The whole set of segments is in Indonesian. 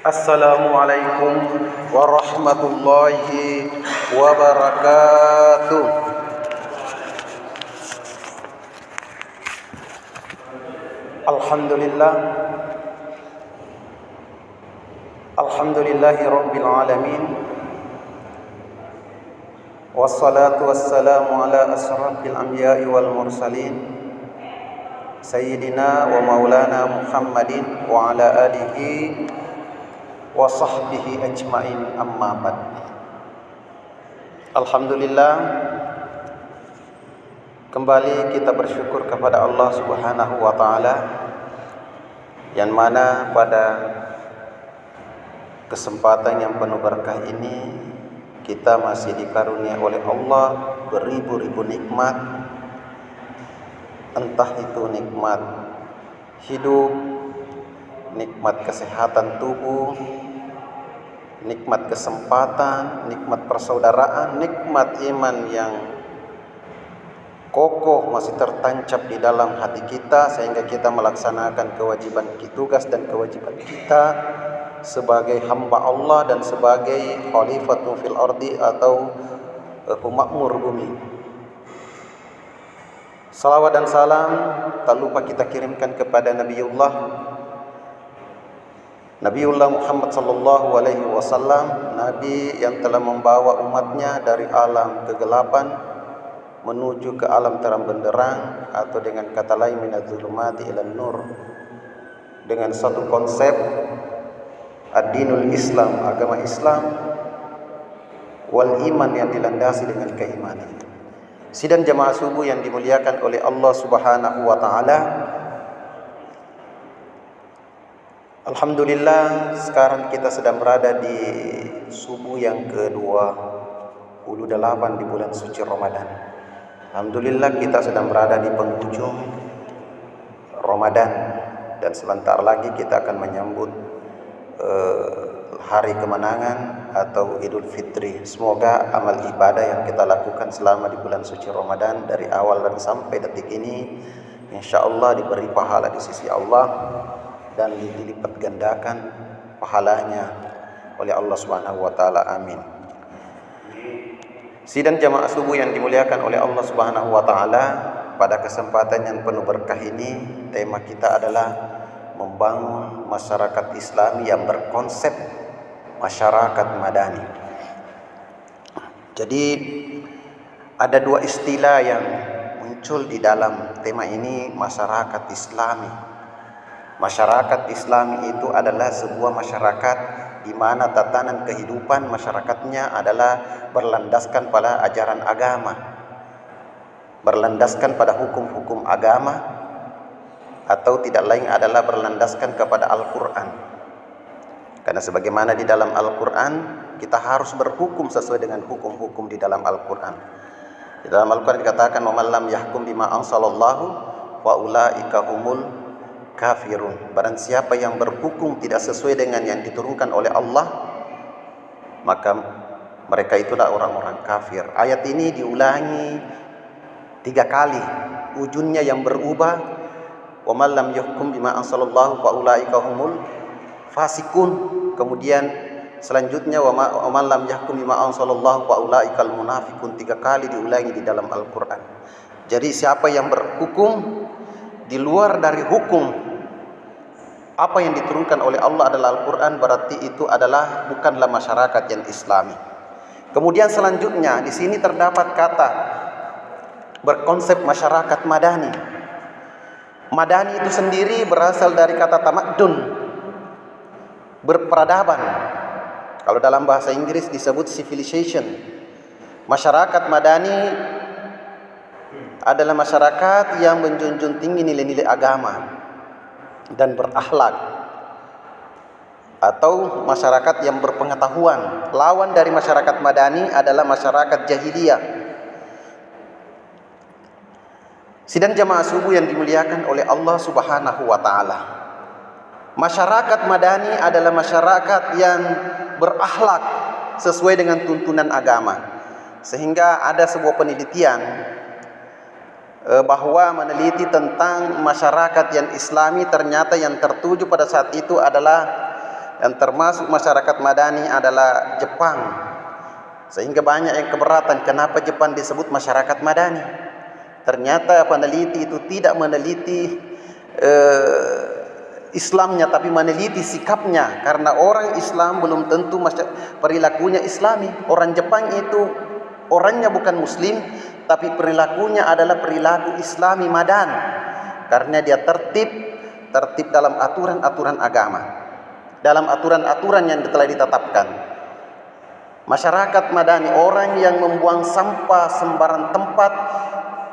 Assalamualaikum warahmatullahi wabarakatuh. Alhamdulillah. Alhamdulillahi rabbil alamin. Wassalatu wassalamu ala asrafil anbiya'i wal mursalin Sayyidina wa maulana Muhammadin wa ala alihi wa sahbihi ajma'in, amma ba'd. Alhamdulillah, kembali kita bersyukur kepada Allah Subhanahu wa taala, yang mana pada kesempatan yang penuh berkah ini kita masih dikaruniai oleh Allah beribu-ribu nikmat, entah itu nikmat hidup, nikmat kesehatan tubuh, nikmat kesempatan, nikmat persaudaraan, nikmat iman yang kokoh masih tertancap di dalam hati kita, sehingga kita melaksanakan kewajiban tugas dan kewajiban kita sebagai hamba Allah dan sebagai khalifatun fil ardi atau pemakmur bumi. Salawat dan salam tak lupa kita kirimkan kepada Nabiullah Muhammad sallallahu alaihi wasallam, nabi yang telah membawa umatnya dari alam kegelapan menuju ke alam terang benderang, atau dengan kata lain minadz-dzulumati ilan nur, dengan satu konsep ad-dinul Islam, agama Islam, wal iman yang dilandasi dengan keimanan. Sidang jamaah subuh yang dimuliakan oleh Allah Subhanahu wa taala, alhamdulillah sekarang kita sedang berada di subuh yang ke-28 di bulan suci Ramadan. Alhamdulillah kita sedang berada di penghujung Ramadan, dan sebentar lagi kita akan menyambut hari kemenangan atau Idul Fitri. Semoga amal ibadah yang kita lakukan selama di bulan suci Ramadan dari awal dan sampai detik ini insyaallah diberi pahala di sisi Allah dan dilipat gandakan pahalanya oleh Allah Subhanahu wa taala. Amin. Sidang jamaah subuh yang dimuliakan oleh Allah Subhanahu wa taala, pada kesempatan yang penuh berkah ini tema kita adalah membangun masyarakat Islam yang berkonsep masyarakat madani. Jadi ada dua istilah yang muncul di dalam tema ini, masyarakat Islami. Masyarakat Islami itu adalah sebuah masyarakat di mana tatanan kehidupan masyarakatnya adalah berlandaskan pada ajaran agama, berlandaskan pada hukum-hukum agama, atau tidak lain adalah berlandaskan kepada Al-Quran. Karena sebagaimana di dalam Al-Quran, kita harus berhukum sesuai dengan hukum-hukum di dalam Al-Quran. Di dalam Al-Quran dikatakan, "Wa man lam yahkum bima anzalallahu fa ulaika humul kafirun." Barang siapa yang berhukum tidak sesuai dengan yang diturunkan oleh Allah, maka mereka itulah orang-orang kafir. Ayat ini diulangi 3 kali, ujungnya yang berubah, wa man lam yahkum bima anzalallahu fa ulaika humul fasikun. Kemudian selanjutnya wa man lam yahkum bima anzalallahu fa ulaikal munafiqun. 3 kali diulangi di dalam Al-Qur'an. Jadi siapa yang berhukum di luar dari hukum apa yang diturunkan oleh Allah adalah Al-Qur'an, berarti itu adalah bukanlah masyarakat yang Islami. Kemudian selanjutnya di sini terdapat kata berkonsep masyarakat madani. Madani itu sendiri berasal dari kata tamadun, berperadaban. Kalau dalam bahasa Inggris disebut civilization. Masyarakat madani adalah masyarakat yang menjunjung tinggi nilai-nilai agama dan berakhlak, atau masyarakat yang berpengetahuan. Lawan dari masyarakat madani adalah masyarakat jahiliyah. Sidang jamaah subuh yang dimuliakan oleh Allah Subhanahu wa taala, masyarakat madani adalah masyarakat yang berakhlak sesuai dengan tuntunan agama. Sehingga ada sebuah penelitian bahwa meneliti tentang masyarakat yang Islami, ternyata yang tertuju pada saat itu adalah yang termasuk masyarakat Madani adalah Jepang. Sehingga banyak yang keberatan kenapa Jepang disebut masyarakat Madani. Ternyata peneliti itu tidak meneliti Islamnya, tapi meneliti sikapnya. Karena orang Islam belum tentu perilakunya Islami. Orang Jepang itu orangnya bukan Muslim, tapi perilakunya adalah perilaku Islami Madan. Karena dia tertib dalam aturan-aturan agama, dalam aturan-aturan yang telah ditetapkan. Masyarakat Madani, orang yang membuang sampah sembarang tempat,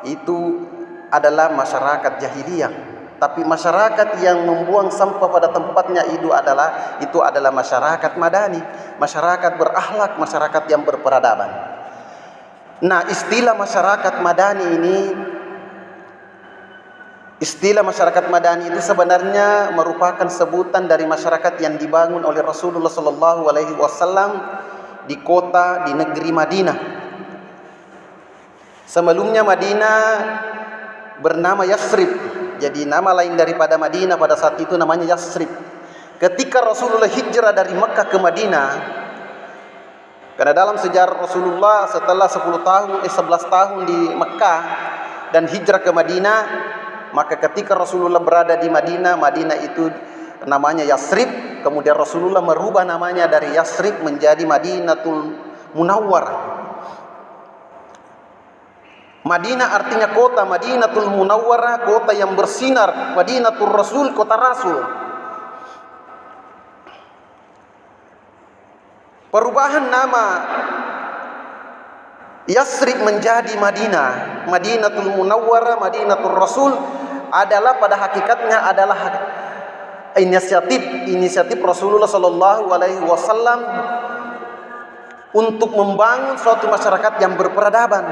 itu adalah masyarakat jahiliyah. Tapi masyarakat yang membuang sampah pada tempatnya itu adalah masyarakat Madani, masyarakat berakhlak, masyarakat yang berperadaban. Nah, istilah masyarakat Madani itu sebenarnya merupakan sebutan dari masyarakat yang dibangun oleh Rasulullah sallallahu alaihi wasallam di negeri Madinah. Sebelumnya Madinah bernama Yasrib. Jadi nama lain daripada Madinah pada saat itu namanya Yasrib. Ketika Rasulullah hijrah dari Mekah ke Madinah, karena dalam sejarah Rasulullah setelah 11 tahun di Mekah dan hijrah ke Madinah, maka ketika Rasulullah berada di Madinah, Madinah itu namanya Yasrib. Kemudian Rasulullah merubah namanya dari Yasrib menjadi Madinatul Munawwarah. Madinah artinya kota, Madinatul Munawwarah kota yang bersinar, Madinatul Rasul kota Rasul. Perubahan nama Yasrib menjadi Madinah, Madinatul Munawwarah, Madinatul Rasul adalah pada hakikatnya adalah inisiatif Rasulullah sallallahu alaihi wasallam untuk membangun suatu masyarakat yang berperadaban,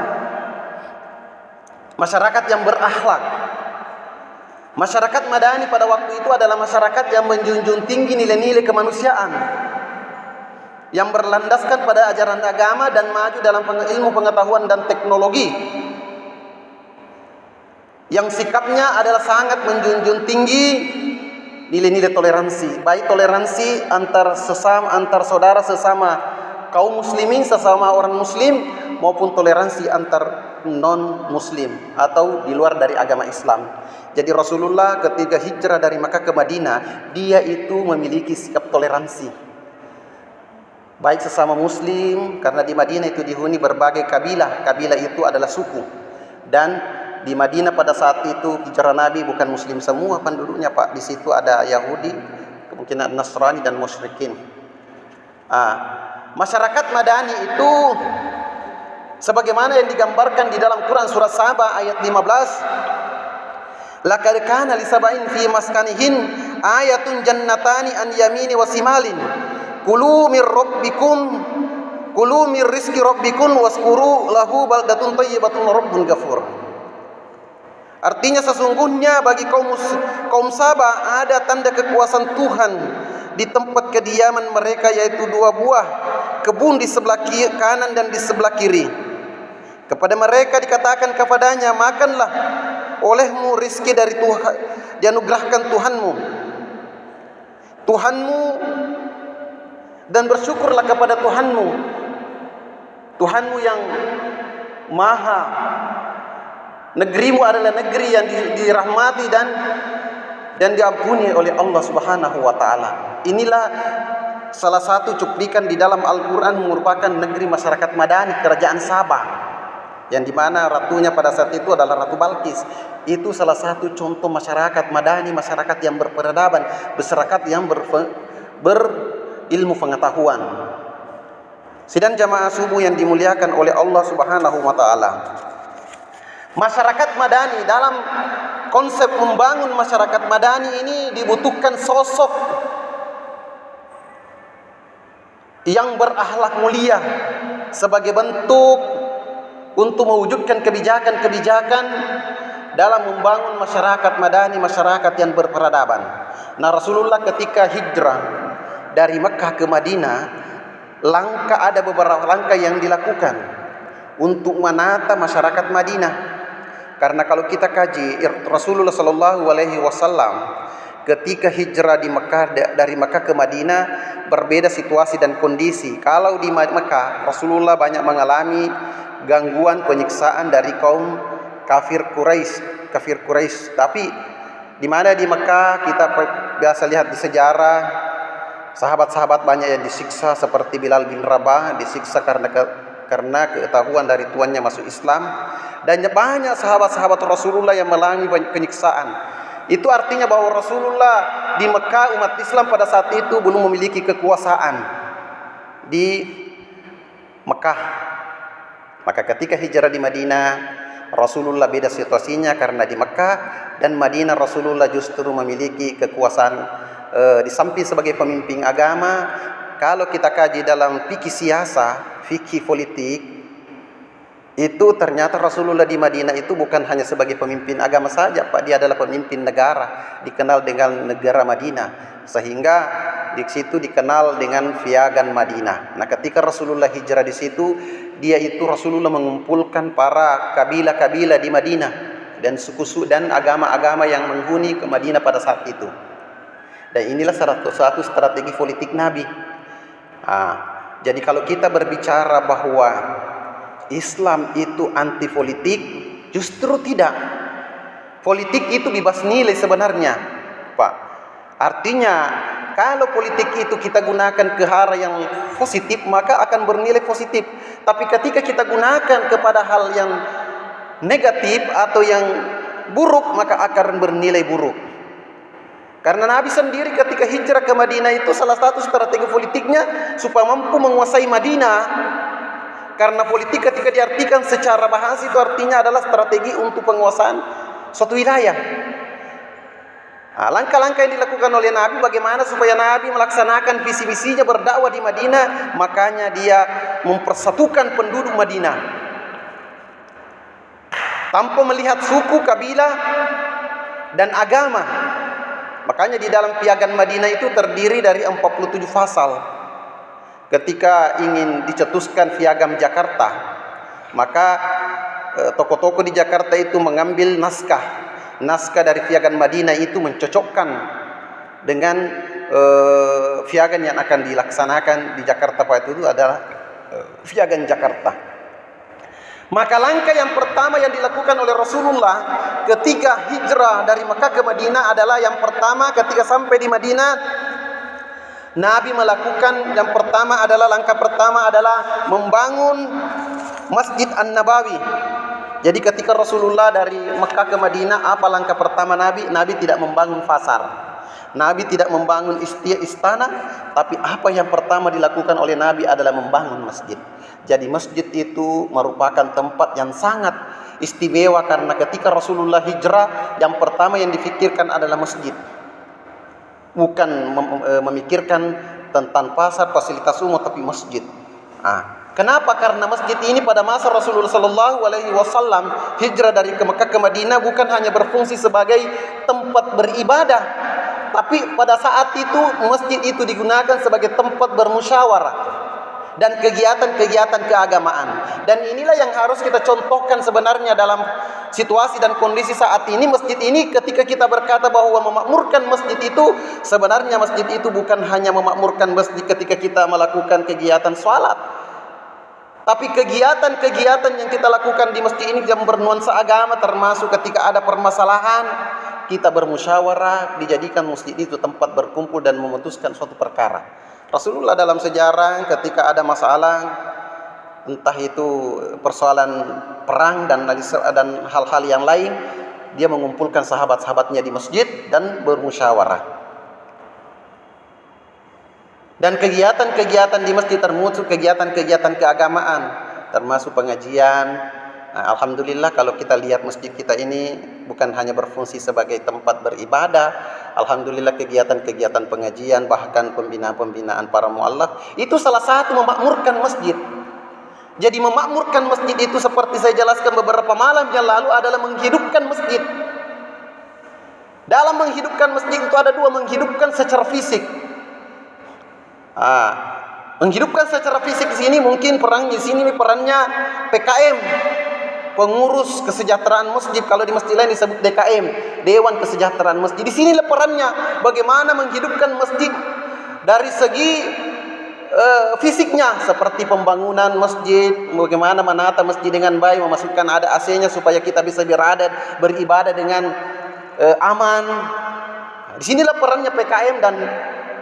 masyarakat yang berakhlak. Masyarakat Madani pada waktu itu adalah masyarakat yang menjunjung tinggi nilai-nilai kemanusiaan, yang berlandaskan pada ajaran agama dan maju dalam ilmu pengetahuan dan teknologi, yang sikapnya adalah sangat menjunjung tinggi nilai-nilai toleransi, baik toleransi antar saudara sesama kaum muslimin, sesama orang muslim, maupun toleransi antar non muslim atau di luar dari agama Islam. Jadi Rasulullah ketika hijrah dari Makkah ke Madinah, dia itu memiliki sikap toleransi baik sesama muslim, karena di Madinah itu dihuni berbagai kabilah itu adalah suku. Dan di Madinah pada saat itu hijrah Nabi bukan muslim semua penduduknya, Pak. Di situ ada Yahudi, kemungkinan Nasrani dan musyrikin. Masyarakat Madani itu sebagaimana yang digambarkan di dalam Quran surah Saba ayat 15, laqad kana li sab'in fi maskanihin ayatun jannatani an yamini wa simalin kulu mir rizqi rabbikum waskuru lahu baldatun thayyibatun rabbun ghafur. Artinya sesungguhnya bagi kaum Saba ada tanda kekuasaan Tuhan di tempat kediaman mereka, yaitu 2 buah kebun di sebelah kanan dan di sebelah kiri. Kepada mereka dikatakan kepadanya, makanlah olehmu rizki dari Tuhan, dianugerahkan Tuhanmu dan bersyukurlah kepada Tuhanmu yang maha. Negerimu adalah negeri yang dirahmati dan diampuni oleh Allah Subhanahu wa taala. Inilah salah satu cuplikan di dalam Al-Qur'an merupakan negeri masyarakat Madani, kerajaan Sabah, yang dimana ratunya pada saat itu adalah Ratu Balqis. Itu salah satu contoh masyarakat Madani, masyarakat yang berperadaban, masyarakat yang berilmu pengetahuan. Sidang jamaah subuh yang dimuliakan oleh Allah Subhanahu wa taala. Masyarakat Madani, dalam konsep membangun masyarakat Madani ini dibutuhkan sosok yang berakhlak mulia sebagai bentuk untuk mewujudkan kebijakan-kebijakan dalam membangun masyarakat Madani, masyarakat yang berperadaban. Nah, Rasulullah ketika hijrah dari Mekah ke Madinah, ada beberapa langkah yang dilakukan untuk menata masyarakat Madinah. Karena kalau kita kaji Rasulullah sallallahu alaihi wasallam ketika hijrah di Mekah, dari Mekah ke Madinah berbeda situasi dan kondisi. Kalau di Mekah Rasulullah banyak mengalami gangguan penyiksaan dari kaum kafir Quraisy. Tapi di mana di Mekah kita biasa lihat di sejarah, sahabat-sahabat banyak yang disiksa, seperti Bilal bin Rabah disiksa karena ketahuan dari tuannya masuk Islam, dan banyak sahabat-sahabat Rasulullah yang mengalami penyiksaan. Itu artinya bahwa Rasulullah di Mekah, umat Islam pada saat itu belum memiliki kekuasaan di Mekah. Maka ketika hijrah di Madinah, Rasulullah beda situasinya, karena di Mekah dan Madinah Rasulullah justru memiliki kekuasaan di samping sebagai pemimpin agama. Kalau kita kaji dalam fikih siasa, fikih politik, itu ternyata Rasulullah di Madinah itu bukan hanya sebagai pemimpin agama saja, Pak. Dia adalah pemimpin negara, dikenal dengan negara Madinah, sehingga di situ dikenal dengan Piagam Madinah. Nah, ketika Rasulullah hijrah di situ, Rasulullah mengumpulkan para kabilah-kabilah di Madinah dan suku-suku dan agama-agama yang menghuni ke Madinah pada saat itu. Dan inilah satu strategi politik Nabi. Jadi kalau kita berbicara bahwa Islam itu anti politik, justru tidak. Politik itu bebas nilai sebenarnya, Pak. Artinya kalau politik itu kita gunakan ke hal yang positif, maka akan bernilai positif. Tapi ketika kita gunakan kepada hal yang negatif atau yang buruk, maka akan bernilai buruk. Karena Nabi sendiri ketika hijrah ke Madinah itu salah satu strategi politiknya supaya mampu menguasai Madinah. Karena politik ketika diartikan secara bahasa itu artinya adalah strategi untuk penguasaan suatu wilayah. Langkah-langkah yang dilakukan oleh Nabi bagaimana supaya Nabi melaksanakan visi misinya berdakwah di Madinah, makanya dia mempersatukan penduduk Madinah tanpa melihat suku, kabilah, dan agama. Makanya di dalam Piagam Madinah itu terdiri dari 47 pasal. Ketika ingin dicetuskan Piagam Jakarta, maka tokoh-tokoh di Jakarta itu mengambil naskah dari Piagam Madinah itu, mencocokkan dengan Piagam yang akan dilaksanakan di Jakarta pada itu adalah Piagam Jakarta. Maka langkah yang pertama yang dilakukan oleh Rasulullah ketika hijrah dari Mekah ke Madinah adalah, yang pertama ketika sampai di Madinah, Nabi melakukan langkah pertama adalah membangun Masjid An-Nabawi. Jadi ketika Rasulullah dari Mekah ke Madinah, apa langkah pertama Nabi? Nabi tidak membangun pasar, Nabi tidak membangun istana, tapi apa yang pertama dilakukan oleh Nabi adalah membangun masjid. Jadi masjid itu merupakan tempat yang sangat istimewa, karena ketika Rasulullah hijrah, yang pertama yang difikirkan adalah masjid. Bukan memikirkan tentang pasar, fasilitas umum, tapi masjid. Kenapa? Karena masjid ini pada masa Rasulullah SAW hijrah dari Mekah ke Madinah bukan hanya berfungsi sebagai tempat beribadah, tapi pada saat itu masjid itu digunakan sebagai tempat bermusyawarah dan kegiatan-kegiatan keagamaan. Dan inilah yang harus kita contohkan sebenarnya dalam situasi dan kondisi saat ini. Masjid ini ketika kita berkata bahwa memakmurkan masjid itu, sebenarnya masjid itu bukan hanya memakmurkan masjid ketika kita melakukan kegiatan sholat, tapi kegiatan-kegiatan yang kita lakukan di masjid ini yang bernuansa agama, termasuk ketika ada permasalahan, kita bermusyawarah, dijadikan masjid itu tempat berkumpul dan memutuskan suatu perkara. Rasulullah dalam sejarah ketika ada masalah, entah itu persoalan perang dan hal-hal yang lain, dia mengumpulkan sahabat-sahabatnya di masjid dan bermusyawarah. Dan kegiatan-kegiatan di masjid termasuk kegiatan-kegiatan keagamaan, termasuk pengajian. Alhamdulillah kalau kita lihat masjid kita ini bukan hanya berfungsi sebagai tempat beribadah. Alhamdulillah kegiatan-kegiatan pengajian, bahkan pembinaan-pembinaan para mu'allaf, itu salah satu memakmurkan masjid. Jadi memakmurkan masjid itu seperti saya jelaskan beberapa malam yang lalu adalah menghidupkan masjid. Dalam menghidupkan masjid itu ada dua, menghidupkan secara fisik. Menghidupkan secara fisik di sini mungkin perannya PKM. pengurus kesejahteraan masjid. Kalau di masjid lain disebut DKM, Dewan Kesejahteraan Masjid. Di sinilah perannya, bagaimana menghidupkan masjid dari segi fisiknya, seperti pembangunan masjid, bagaimana menata masjid dengan baik, memasukkan ada AC-nya supaya kita bisa beribadah dengan aman. Di sinilah perannya PKM dan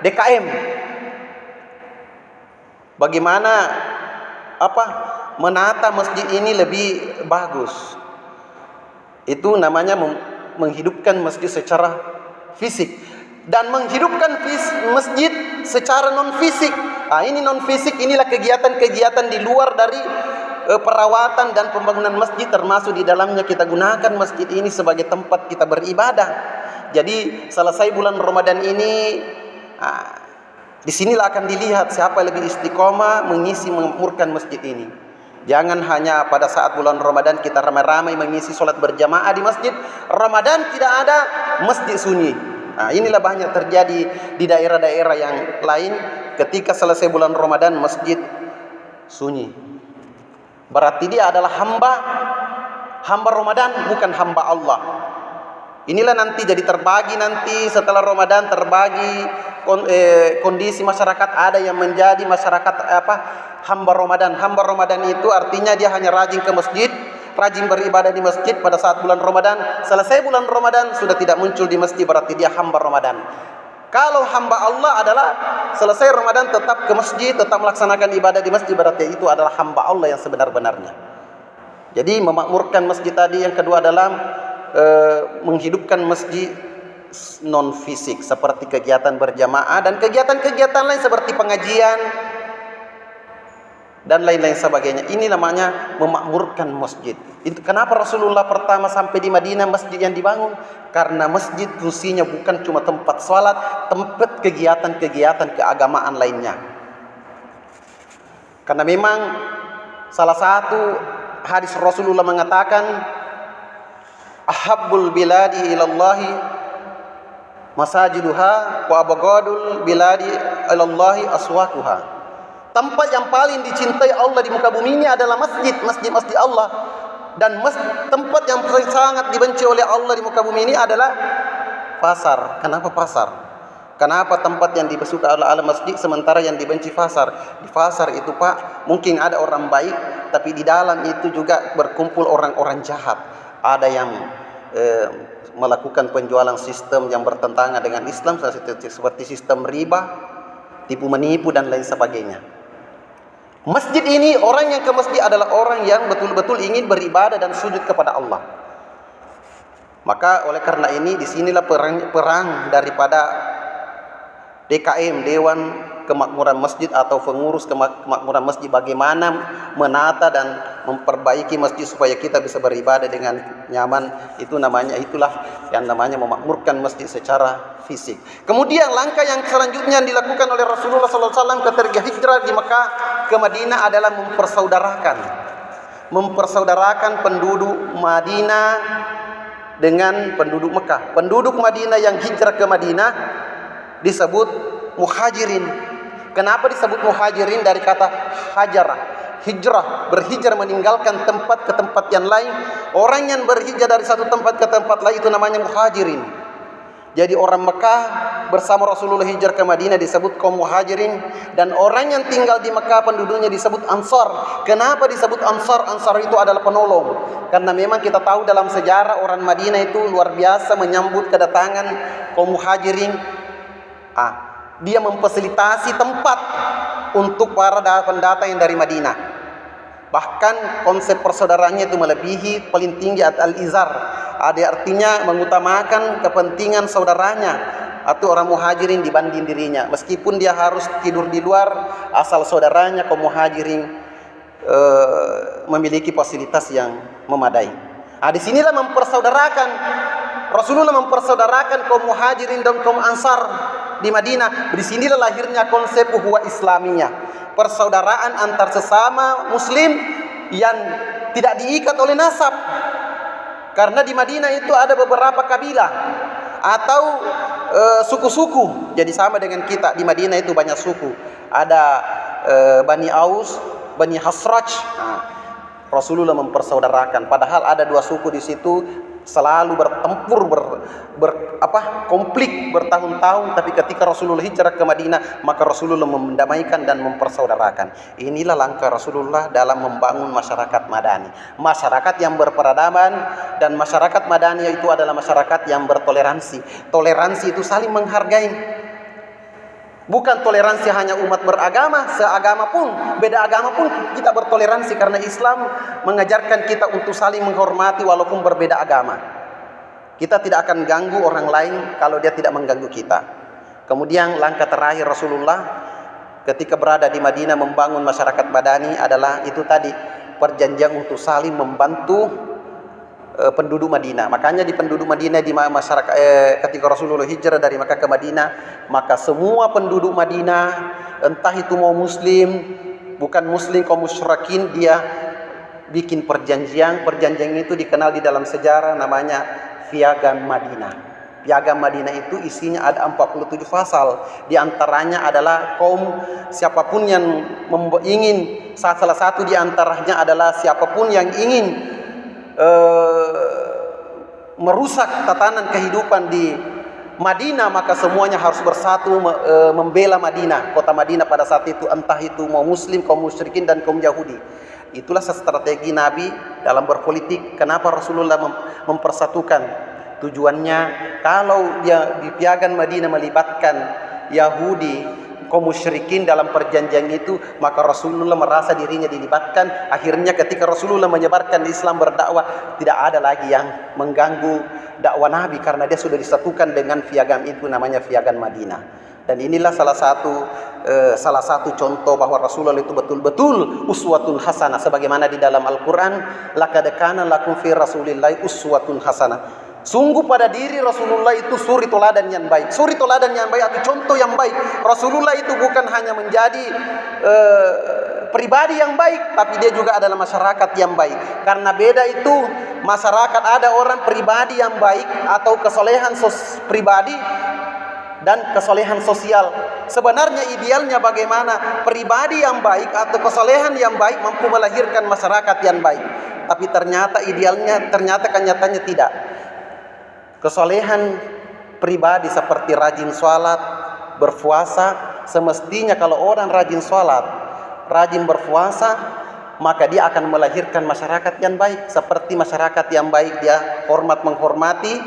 DKM. Bagaimana menata masjid ini lebih bagus. Itu namanya menghidupkan masjid secara fisik, dan menghidupkan masjid secara non fisik. Ini non fisik, inilah kegiatan-kegiatan di luar dari perawatan dan pembangunan masjid, termasuk di dalamnya kita gunakan masjid ini sebagai tempat kita beribadah. Jadi selesai bulan Ramadan ini, disinilah akan dilihat siapa lebih istiqomah mengisi mengumpulkan masjid ini. Jangan hanya pada saat bulan Ramadan kita ramai-ramai mengisi sholat berjamaah di masjid. Ramadan tidak ada, masjid sunyi. Inilah banyak terjadi di daerah-daerah yang lain. Ketika selesai bulan Ramadan, masjid sunyi. Berarti dia adalah hamba Ramadan, bukan hamba Allah. Inilah nanti jadi terbagi, nanti setelah Ramadan terbagi kondisi masyarakat. Ada yang menjadi masyarakat hamba Ramadan. Hamba Ramadan itu artinya dia hanya rajin ke masjid, rajin beribadah di masjid pada saat bulan Ramadan. Selesai bulan Ramadan sudah tidak muncul di masjid, berarti dia hamba Ramadan. Kalau hamba Allah adalah selesai Ramadan tetap ke masjid, tetap melaksanakan ibadah di masjid, berarti itu adalah hamba Allah yang sebenar-benarnya. Jadi memakmurkan masjid tadi. Yang kedua adalah menghidupkan masjid non fisik, seperti kegiatan berjamaah dan kegiatan-kegiatan lain seperti pengajian dan lain-lain sebagainya. Ini namanya memakmurkan masjid. Itu kenapa Rasulullah pertama sampai di Madinah masjid yang dibangun? Karena masjid fungsinya bukan cuma tempat sholat, tempat kegiatan-kegiatan keagamaan lainnya. Karena memang salah satu hadis Rasulullah mengatakan, ahabbul biladi ilallahi masajiduha wa abghadul biladi ilallahi aswaquha. Tempat yang paling dicintai Allah di muka bumi ini adalah masjid Allah. Dan tempat yang sangat dibenci oleh Allah di muka bumi ini adalah pasar. Kenapa pasar? Kenapa tempat yang disuka oleh Allah masjid, sementara yang dibenci pasar? Di pasar itu Pak, mungkin ada orang baik, tapi di dalam itu juga berkumpul orang-orang jahat. Ada yang melakukan penjualan sistem yang bertentangan dengan Islam, seperti sistem riba, tipu menipu dan lain sebagainya. Masjid ini, orang yang ke masjid adalah orang yang betul-betul ingin beribadah dan sujud kepada Allah. Maka oleh karena ini disinilah perang daripada DKM, Dewan Kemakmuran Masjid atau pengurus kemakmuran masjid, bagaimana menata dan memperbaiki masjid supaya kita bisa beribadah dengan nyaman. Itulah yang namanya memakmurkan masjid secara fisik. Kemudian langkah yang selanjutnya yang dilakukan oleh Rasulullah SAW ketika hijrah di Mekah ke Madinah adalah mempersaudarakan penduduk Madinah dengan penduduk Mekah. Penduduk Madinah yang hijrah ke Madinah disebut muhajirin. Kenapa disebut muhajirin? Dari kata hajarah, hijrah, berhijrah meninggalkan tempat ke tempat yang lain. Orang yang berhijrah dari satu tempat ke tempat lain itu namanya muhajirin. Jadi orang Mekah bersama Rasulullah hijrah ke Madinah disebut kaum muhajirin, dan orang yang tinggal di Mekah penduduknya disebut ansar. Kenapa disebut ansar? Ansar itu adalah penolong. Karena memang kita tahu dalam sejarah orang Madinah itu luar biasa menyambut kedatangan kaum muhajirin. Dia memfasilitasi tempat untuk para pendatang yang dari Madinah. Bahkan konsep persaudaraannya itu melebihi paling tinggi al-izar. Ada artinya mengutamakan kepentingan saudaranya atau orang muhajirin dibanding dirinya. Meskipun dia harus tidur di luar, asal saudaranya kaum muhajirin memiliki fasilitas yang memadai. Disinilah Rasulullah mempersaudarakan kaum muhajirin dan kaum ansar di Madinah. Di sinilah lahirnya konsep ukhuwah Islamiyah, persaudaraan antar sesama muslim yang tidak diikat oleh nasab. Karena di Madinah itu ada beberapa kabilah atau suku-suku. Jadi sama dengan kita, di Madinah itu banyak suku. Ada Bani Aus, Bani Hasraj, Rasulullah mempersaudarakan. Padahal ada dua suku di situ selalu bertempur, konflik bertahun-tahun, tapi ketika Rasulullah hijrah ke Madinah, maka Rasulullah mendamaikan dan mempersaudarakan. Inilah langkah Rasulullah dalam membangun masyarakat Madani, masyarakat yang berperadaban. Dan masyarakat Madani itu adalah masyarakat yang bertoleransi. Toleransi itu saling menghargai. Bukan toleransi hanya umat beragama, seagama pun, beda agama pun kita bertoleransi, karena Islam mengajarkan kita untuk saling menghormati walaupun berbeda agama. Kita tidak akan ganggu orang lain kalau dia tidak mengganggu kita. Kemudian langkah terakhir Rasulullah ketika berada di Madinah membangun masyarakat Madani adalah itu tadi, perjanjian untuk saling membantu penduduk Madinah. Makanya di penduduk Madinah, di masyarakat ketika Rasulullah hijrah dari Makkah ke Madinah, maka semua penduduk Madinah, entah itu mau muslim, bukan muslim, kaum musyrikin, dia bikin perjanjian. Perjanjian itu dikenal di dalam sejarah namanya Piagam Madinah. Piagam Madinah itu isinya ada 47 pasal. Di antaranya adalah kaum siapapun yang ingin, salah satu di antaranya adalah siapapun yang ingin merusak tatanan kehidupan di Madinah, maka semuanya harus bersatu membela Madinah, kota Madinah pada saat itu, entah itu mau muslim, kaum musyrikin, dan kaum Yahudi. Itulah strategi Nabi dalam berpolitik. Kenapa Rasulullah mempersatukan? Tujuannya, kalau dia di Piagam Madinah melibatkan Yahudi, kaum musyrikin dalam perjanjian itu, maka Rasulullah merasa dirinya dilibatkan. Akhirnya ketika Rasulullah menyebarkan Islam, berdakwah, tidak ada lagi yang mengganggu dakwah Nabi, karena dia sudah disatukan dengan piagam itu, namanya Piagam Madinah. Dan inilah salah satu contoh bahwa Rasulullah itu betul-betul uswatun hasanah, sebagaimana di dalam Al-Quran, laqad kana lakum fi rasulillahi uswatun hasanah. Sungguh pada diri Rasulullah itu suri toladan yang baik. Suri toladan yang baik atau contoh yang baik. Rasulullah itu bukan hanya menjadi pribadi yang baik, tapi dia juga adalah masyarakat yang baik. Karena beda itu, masyarakat ada orang pribadi yang baik atau kesolehan pribadi dan kesolehan sosial. Sebenarnya idealnya bagaimana pribadi yang baik atau kesolehan yang baik mampu melahirkan masyarakat yang baik. Tapi ternyata idealnya, kenyataannya tidak. Kesolehan pribadi seperti rajin sholat, berpuasa, semestinya kalau orang rajin sholat, rajin berpuasa, maka dia akan melahirkan masyarakat yang baik. Seperti masyarakat yang baik, dia menghormati,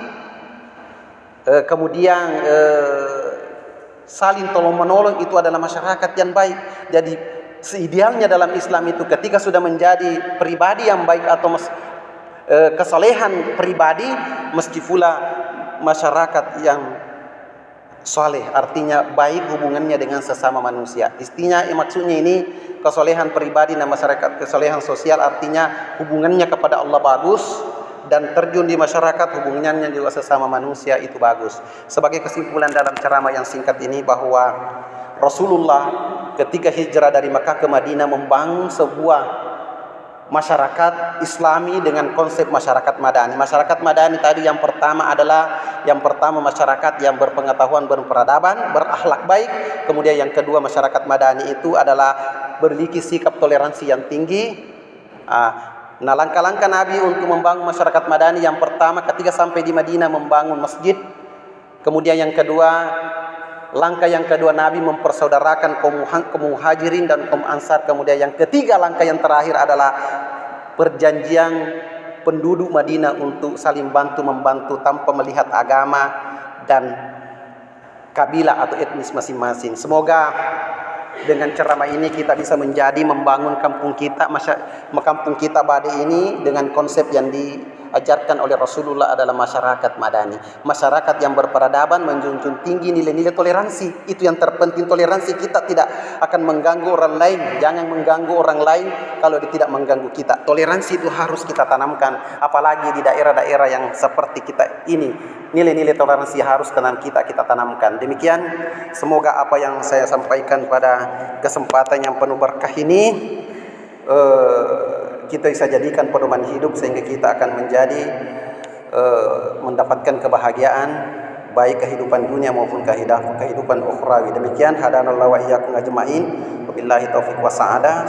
kemudian saling tolong menolong, itu adalah masyarakat yang baik. Jadi seidealnya dalam Islam itu, ketika sudah menjadi pribadi yang baik atau kesolehan pribadi, mesti pula masyarakat yang soleh, artinya baik hubungannya dengan sesama manusia. Maksudnya ini kesolehan pribadi dan masyarakat, kesolehan sosial artinya hubungannya kepada Allah bagus, dan terjun di masyarakat hubungannya juga sesama manusia itu bagus. Sebagai kesimpulan dalam ceramah yang singkat ini, bahwa Rasulullah ketika hijrah dari Makkah ke Madinah membangun sebuah masyarakat Islami dengan konsep masyarakat Madani. Masyarakat Madani tadi yang pertama masyarakat yang berpengetahuan, berperadaban, berakhlak baik. Kemudian yang kedua, masyarakat Madani itu adalah memiliki sikap toleransi yang tinggi. Nah, langkah-langkah Nabi untuk membangun masyarakat Madani, yang pertama ketika sampai di Madinah membangun masjid. Kemudian langkah yang kedua Nabi mempersaudarakan kaum muhajirin dan kaum ansar. Kemudian yang ketiga, langkah yang terakhir adalah perjanjian penduduk Madinah untuk saling membantu tanpa melihat agama dan kabilah atau etnis masing-masing. Semoga dengan ceramah ini kita bisa membangun kampung kita Bade ini dengan konsep yang diajarkan oleh Rasulullah adalah masyarakat Madani, masyarakat yang berperadaban, menjunjung tinggi nilai-nilai toleransi. Itu yang terpenting, toleransi. Kita tidak akan mengganggu orang lain, jangan mengganggu orang lain kalau dia tidak mengganggu kita. Toleransi itu harus kita tanamkan, apalagi di daerah-daerah yang seperti kita ini. Nilai-nilai toleransi harus kita tanamkan. Demikian, semoga apa yang saya sampaikan pada kesempatan yang penuh berkah ini kita bisa jadikan pedoman hidup, sehingga kita akan mendapatkan kebahagiaan, baik kehidupan dunia maupun kehidupan ukhrawi. Demikian, hadanallahu wa iyyakum ajmain. Wabillahi taufiq wa sa'adah.